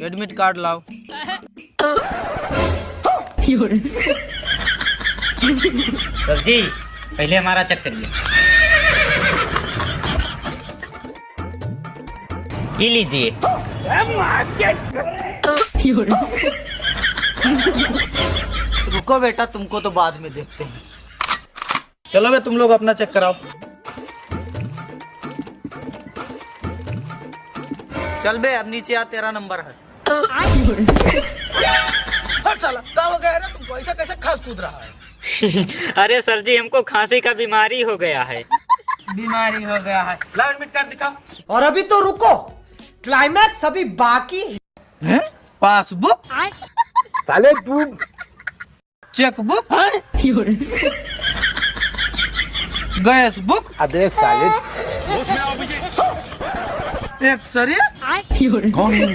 Admit card लाओ। Sir जी पहले हमारा चेक करिए। ये लीजिए। रुको बेटा, तुमको तो बाद में देखते हैं। चलो बे, तुम लोग अपना चेक कराओ। चल बे, अब नीचे आ, तेरा नंबर है। हट साला, क्या हो गया है ना तुमको? ऐसा कैसे खास कूद रहा है? अरे सर जी हमको खांसी का बीमारी हो गया है। बीमारी हो गया है? ला एडमिट कार्ड दिखा। और अभी तो रुको, क्लाइमैक्स अभी बाकी है। पासबुक साले तू, चेकबुक, गैस बुक, अबे साले एक्सरे। कौन है?